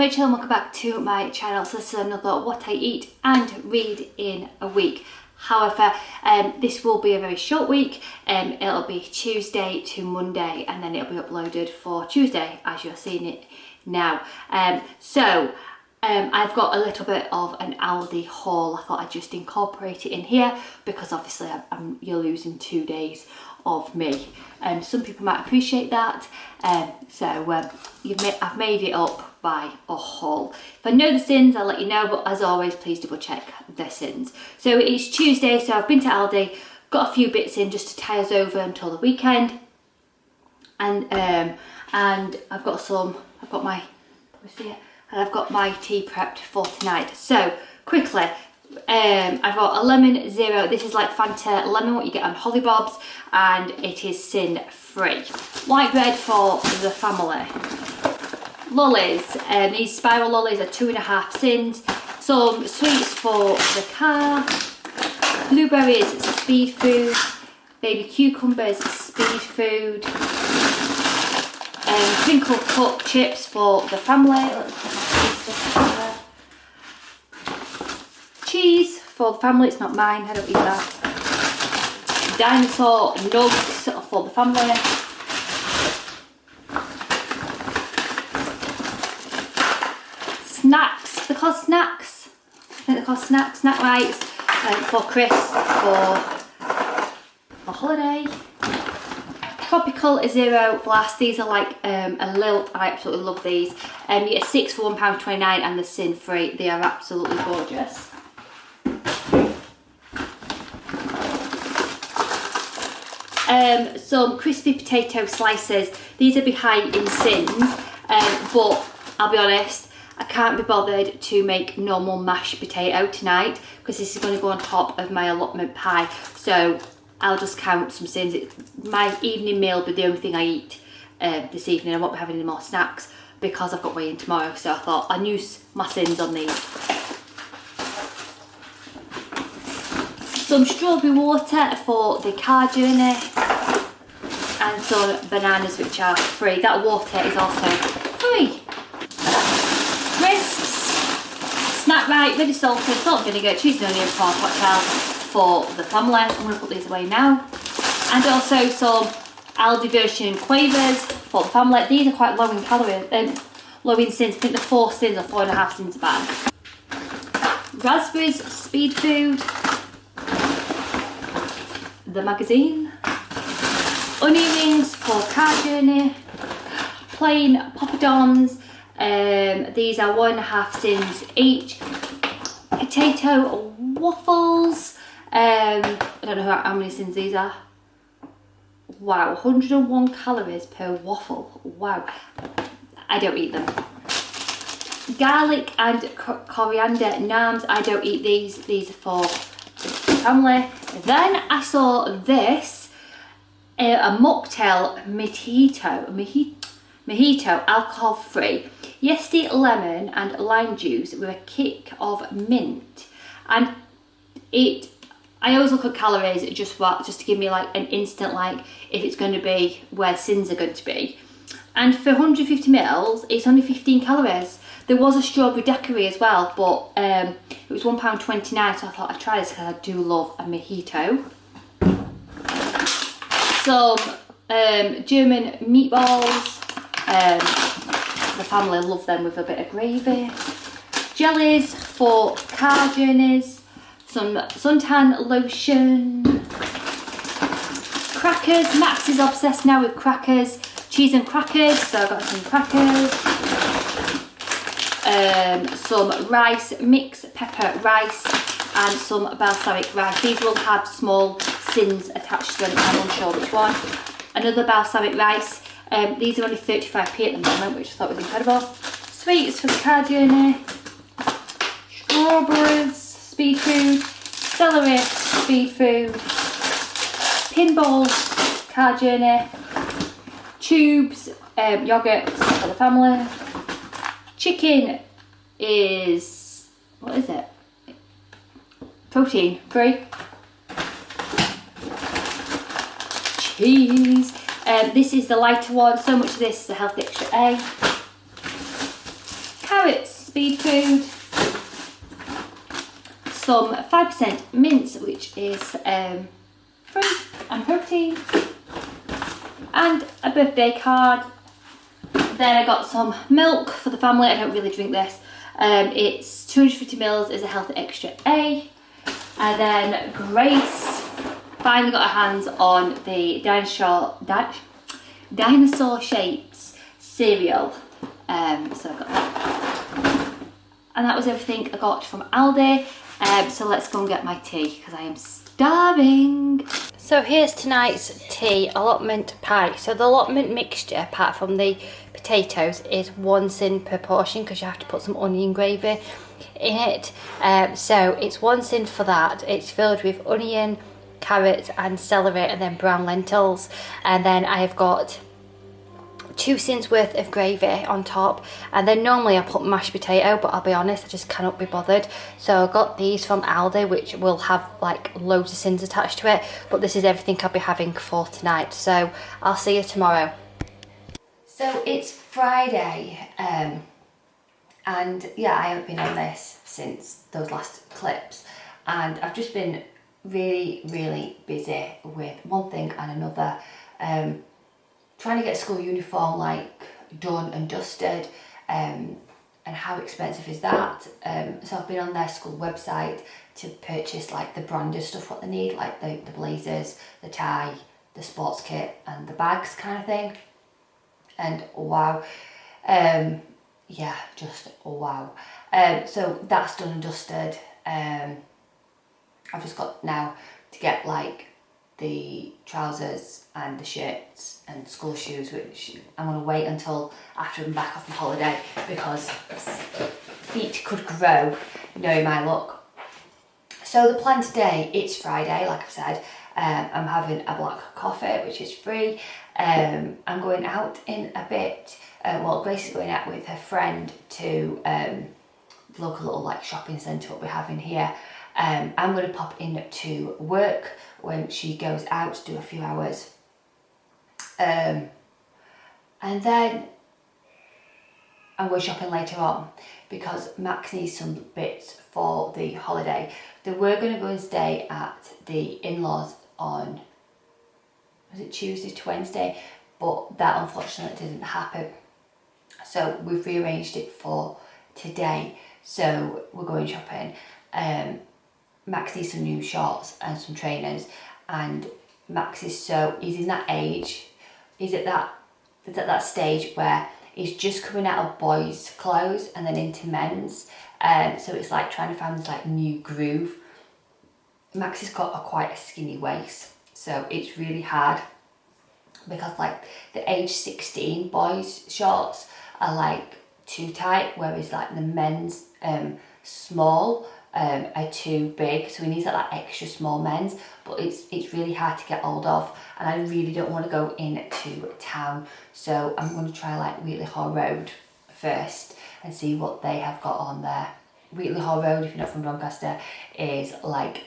Rachel and welcome back to my channel. So this is another what I eat and read in a week. However, this will be a very short week. It'll be Tuesday to Monday and then it'll be uploaded for Tuesday as you're seeing it now. I've got a little bit of an Aldi haul. I thought I'd just incorporate it in here because obviously you're losing 2 days of me. Some people might appreciate that. I've made it up by a haul. If I know the sins, I'll let you know, but as always, please double check the sins. So it's Tuesday, so I've been to Aldi, got a few bits in just to tie us over until the weekend. And I've got my tea prepped for tonight. So quickly, I've got a lemon zero. This is like Fanta lemon, what you get on Holly Bob's, and it is sin free. White bread for the family. Lollies, these spiral lollies are 2.5 sins. Some sweets for the car. Blueberries, speed food. Baby cucumbers, speed food. Crinkle cut chips for the family. Cheese for the family, it's not mine, I don't eat that. Dinosaur nugs for the family. Snacks, they're called snacks. I think they're called snacks, snack bites for Chris for holiday. Tropical Zero Blast, these are like a lilt, I absolutely love these. You get 6 for £1.29 and they're sin free, they are absolutely gorgeous. Some crispy potato slices. These are high in sins, but I'll be honest, I can't be bothered to make normal mashed potato tonight because this is going to go on top of my allotment pie. So I'll just count some sins. My evening meal will be the only thing I eat this evening. I won't be having any more snacks because I've got weigh-in tomorrow. So I thought I'd use my sins on these. Some strawberry water for the car journey and some bananas which are free. That water is also free. Crisps, snack bite, really salted, salt and vinegar, cheese and onion prawn cocktails for the family. I'm going to put these away now. And also some Aldi version quavers for the family. These are quite low in calories, low in sins. I think they're 4 sins or 4.5 sins a bag. Raspberries, speed food. The magazine. Onion rings for car journey. Plain poppadoms. These are 1.5 sins each. Potato waffles. I don't know how many sins these are. Wow, 101 calories per waffle. Wow, I don't eat them. Garlic and coriander naans. I don't eat these. These are for family. Then I saw this, a mocktail mojito, alcohol free. Yesterday lemon and lime juice with a kick of mint, and I always look at calories just to give me like an instant like if it's going to be where sins are going to be. And for 150 mils, it's only 15 calories. There was a strawberry daiquiri as well, but it was £1.29, so I thought I'd try this because I do love a mojito. Some German meatballs. The family love them with a bit of gravy. Jellies for car journeys. Some suntan lotion. Crackers. Max is obsessed now with crackers. Cheese and crackers, so I got some crackers. Some rice, mixed pepper rice, and some balsamic rice. These will have small sins attached to them, I'm unsure which one. Another balsamic rice. These are only 35p at the moment, which I thought was incredible. Sweets for the car journey. Strawberries, speed food. Celery, speed food. Pinballs, car journey. Tubes, yogurts for the family. Chicken is, what is it? Protein free. Cheese. This is the lighter one. So much of this is a healthy extra A. carrots, speed food, some 5% mince, which is free and protein, and a birthday card. Then I got some milk for the family. I don't really drink this. It's 250ml, is a healthy extra A. And then Grace finally got her hands on the dinosaur shapes cereal. So I got that. And that was everything I got from Aldi. So let's go and get my tea because I am starving. So here's tonight's tea, allotment pie. So the allotment mixture, apart from the potatoes, is 1 sin per portion because you have to put some onion gravy in it. So it's 1 sin for that. It's filled with onion, carrots and celery, and then brown lentils. And then I have got 2 sins worth of gravy on top, and then normally I put mashed potato, but I'll be honest, I just cannot be bothered. So I got these from Aldi, which will have like loads of sins attached to it, but this is everything I'll be having for tonight. So I'll see you tomorrow. So it's Friday, and yeah, I haven't been on this since those last clips, and I've just been really busy with one thing and another. Trying to get school uniform like done and dusted, and how expensive is that? So I've been on their school website to purchase like the branded stuff what they need, like the blazers, the tie, the sports kit and the bags kind of thing. And wow, yeah, just wow. So that's done and dusted. I've just got now to get like the trousers and the shirts and school shoes, which I'm going to wait until after I'm back off my holiday because feet could grow knowing my look. So the plan today, it's Friday, like I've said. I'm having a black coffee, which is free. I'm going out in a bit. Well, Grace is going out with her friend to the local little like shopping centre what we have in here. I'm going to pop in to work when she goes out to do a few hours. And then I'm going shopping later on because Max needs some bits for the holiday. They were going to go and stay at the in-laws on, was it Tuesday to Wednesday? But that unfortunately didn't happen. So we've rearranged it for today. So we're going shopping. Max needs some new shorts and some trainers, and Max is he's in that age, he's at that stage where he's just coming out of boys' clothes and then into men's, so it's like trying to find this like new groove. Max has got quite a skinny waist, so it's really hard because like the age 16 boys' shorts are like too tight, whereas like the men's small are too big, so he needs like extra small men's, but it's really hard to get hold of, and I really don't want to go into town, so I'm going to try like Wheatley Hall Road first and see what they have got on there. Wheatley Hall Road, if you're not from Doncaster, is like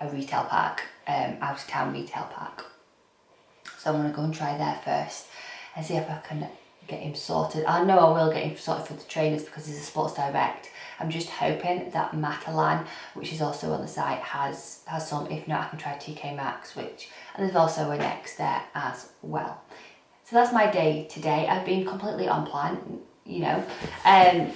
a retail park, out of town retail park, so I'm going to go and try there first and see if I can get him sorted. I know I will get him sorted for the trainers because he's a Sports Direct. I'm just hoping that Matalan, which is also on the site, has some. If not, I can try TK Maxx, and there's also a Next there as well. So that's my day today. I've been completely on plan, you know. And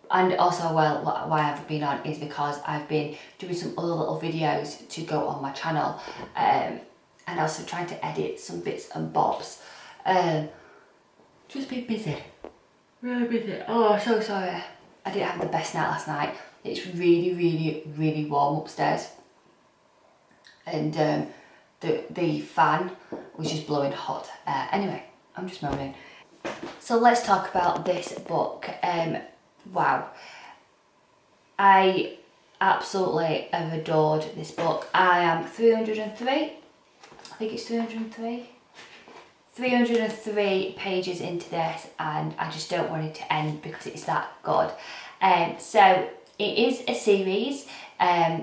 also, well, why I've been on is because I've been doing some other little videos to go on my channel, and also trying to edit some bits and bobs. Just been busy, really busy. Oh, so sorry. I didn't have the best night last night. It's really warm upstairs, and the fan was just blowing hot air. Anyway, I'm just moaning. So let's talk about this book. Wow, I absolutely have adored this book. I am 303. I think it's 303. 303 pages into this, and I just don't want it to end because it's that good. So it is a series.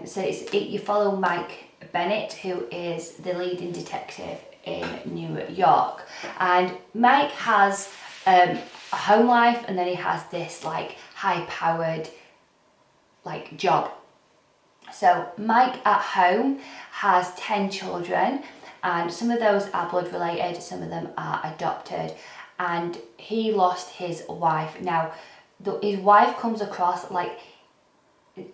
So you follow Mike Bennett, who is the leading detective in New York, and Mike has a home life, and then he has this like high-powered like job. So Mike at home has 10 children, and some of those are blood related, some of them are adopted, and he lost his wife. Now his wife comes across like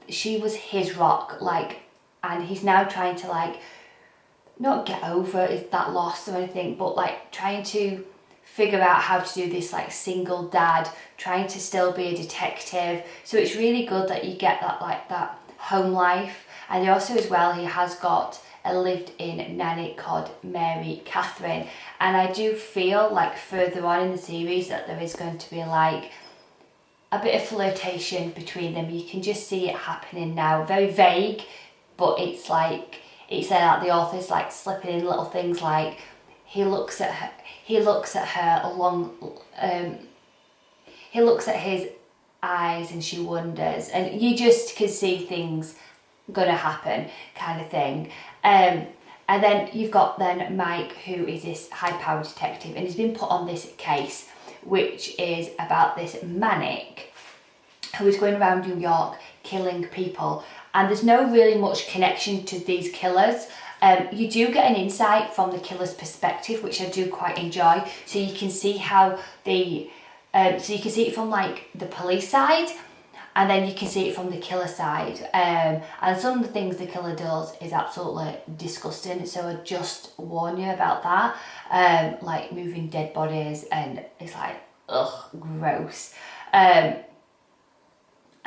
she was his rock, like, and he's now trying to like not get over that loss or anything, but like trying to figure out how to do this like single dad, trying to still be a detective. So it's really good that you get that like that home life. And also as well, he has got a lived-in nanny called Mary Catherine, and I do feel like further on in the series that there is going to be like a bit of flirtation between them. You can just see it happening now, very vague, but it's like it's like the author's like slipping in little things like he looks at her along he looks at his eyes and she wonders, and you just can see things gonna happen kind of thing. And then you've got then Mike, who is this high-powered detective, and he's been put on this case which is about this manic who is going around New York killing people, and there's no really much connection to these killers. You do get an insight from the killer's perspective, which I do quite enjoy. So you can see how the so you can see it from like the police side, and then you can see it from the killer side. And some of the things the killer does is absolutely disgusting. So I just warn you about that. Like moving dead bodies, and it's like, ugh, gross. And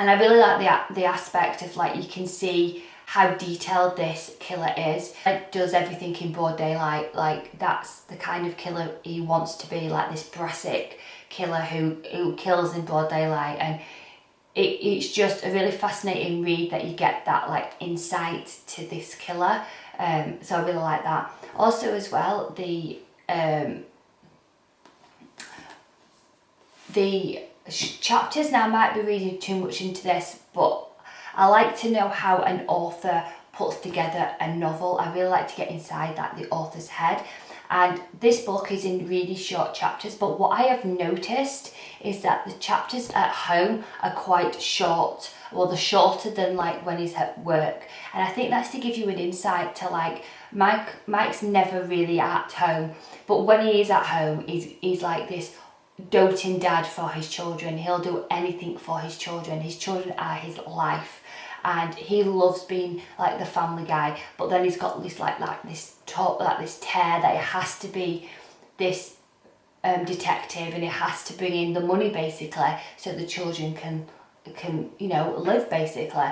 I really like the aspect of like you can see how detailed this killer is. Like does everything in broad daylight. Like that's the kind of killer he wants to be, like this brassic killer who kills in broad daylight. And it's just a really fascinating read that you get that like insight to this killer. So I really like that. Also as well, the chapters, now I might be reading too much into this, but I like to know how an author puts together a novel. I really like to get inside that the author's head. And this book is in really short chapters, but what I have noticed is that the chapters at home are quite short. Well, they're shorter than like when he's at work. And I think that's to give you an insight to like Mike's never really at home, but when he is at home, he's like this doting dad for his children. He'll do anything for his children. His children are his life, and he loves being like the family guy. But then he's got this this tear that he has to be this detective, and he has to bring in the money basically so the children can live basically.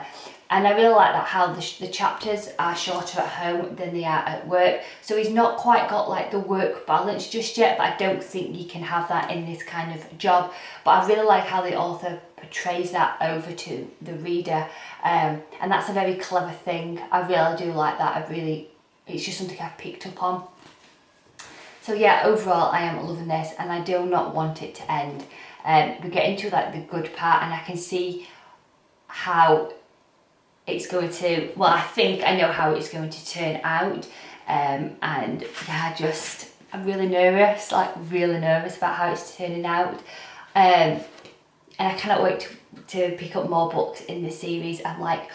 And I really like that how the chapters are shorter at home than they are at work. So he's not quite got like the work balance just yet, but I don't think you can have that in this kind of job. But I really like how the author portrays that over to the reader. And that's a very clever thing. I really do like that. It's just something I've picked up on. So yeah, overall I am loving this, and I do not want it to end. We get into like the good part, and I can see how it's going to, well, I think I know how it's going to turn out. And yeah, I'm really nervous about how it's turning out. And I cannot wait to pick up more books in this series. I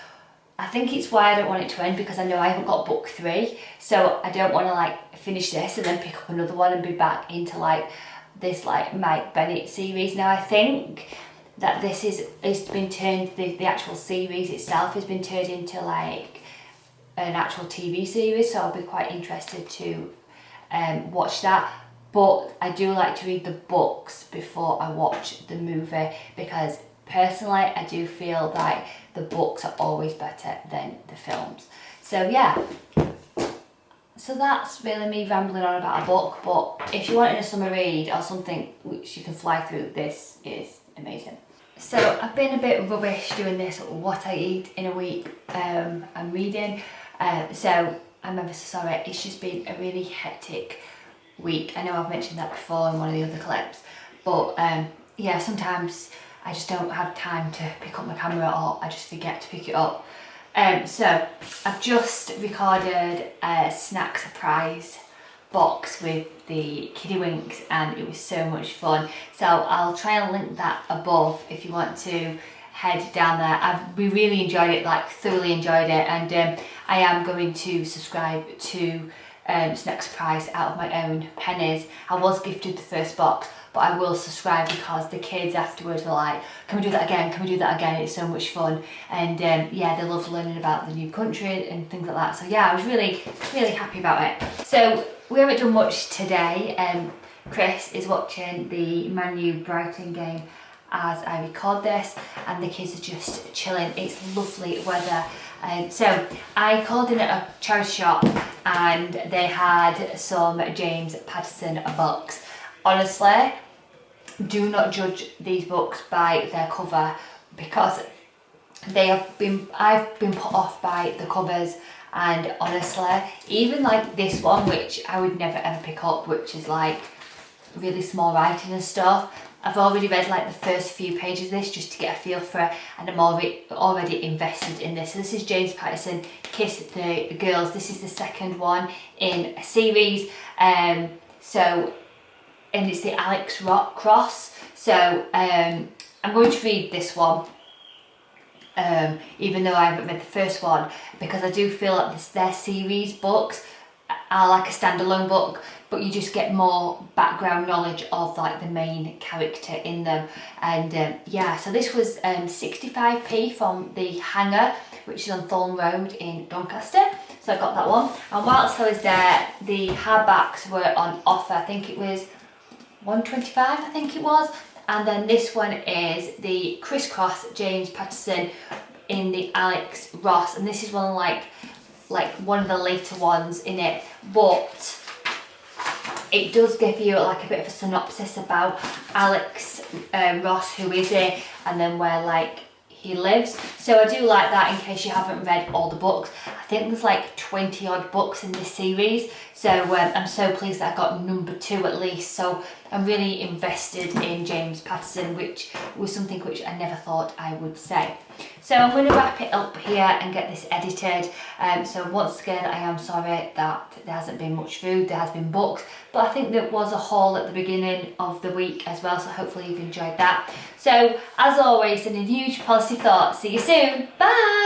think it's why I don't want it to end, because I know I haven't got book 3, so I don't want to like finish this and then pick up another one and be back into like this like Mike Bennett series. Now I think that this has been turned, the actual series itself has been turned into like an actual TV series, so I'll be quite interested to watch that. But I do like to read the books before I watch the movie, because personally I do feel like the books are always better than the films. So yeah, so that's really me rambling on about a book. But if you're wanting a summer read or something which you can fly through, this is amazing. So I've been a bit rubbish doing this what I eat in a week. I'm reading, so I'm ever so sorry. It's just been a really hectic week. I know I've mentioned that before in one of the other clips, but yeah, sometimes I just don't have time to pick up my camera, or I just forget to pick it up. So I've just recorded a snack surprise box with the kiddie winks, and it was so much fun. So I'll try and link that above if you want to head down there. We really enjoyed it, like thoroughly enjoyed it, and I am going to subscribe to Snacks Price out of my own pennies. I was gifted the first box, but I will subscribe because the kids afterwards were like, can we do that again, can we do that again, it's so much fun. And yeah, they love learning about the new country and things like that. So yeah, I was really happy about it. So we haven't done much today. Chris is watching the Man U Brighton game as I record this, and the kids are just chilling. It's lovely weather. So I called in at a charity shop and they had some James Patterson books. Honestly, do not judge these books by their cover, because I've been put off by the covers, and honestly, even like this one, which I would never ever pick up, which is like really small writing and stuff, I've already read like the first few pages of this just to get a feel for it, and I'm already invested in this. So this is James Patterson, Kiss the Girls. This is the second one in a series. And it's the Alex Cross. So I'm going to read this one, even though I haven't read the first one, because I do feel like their series books are like a standalone book, but you just get more background knowledge of like the main character in them. And yeah, so this was 65p from the Hanger, which is on Thorn Road in Doncaster. So I got that one. And whilst I was there, the hardbacks were on offer. I think it was £1.25, I think it was. And then this one is the Crisscross James Patterson in the Alex Ross, and this is one of like one of the later ones in it, but it does give you like a bit of a synopsis about Alex Ross, who is it, and then where like he lives. So I do like that in case you haven't read all the books. I think there's like 20 odd books in this series, so I'm so pleased that I got number 2 at least. So I'm really invested in James Patterson, which was something which I never thought I would say. So I'm going to wrap it up here and get this edited. So once again, I am sorry that there hasn't been much food. There has been books, but I think there was a haul at the beginning of the week as well, so hopefully you've enjoyed that. So as always, sending huge positive thoughts. See you soon. Bye.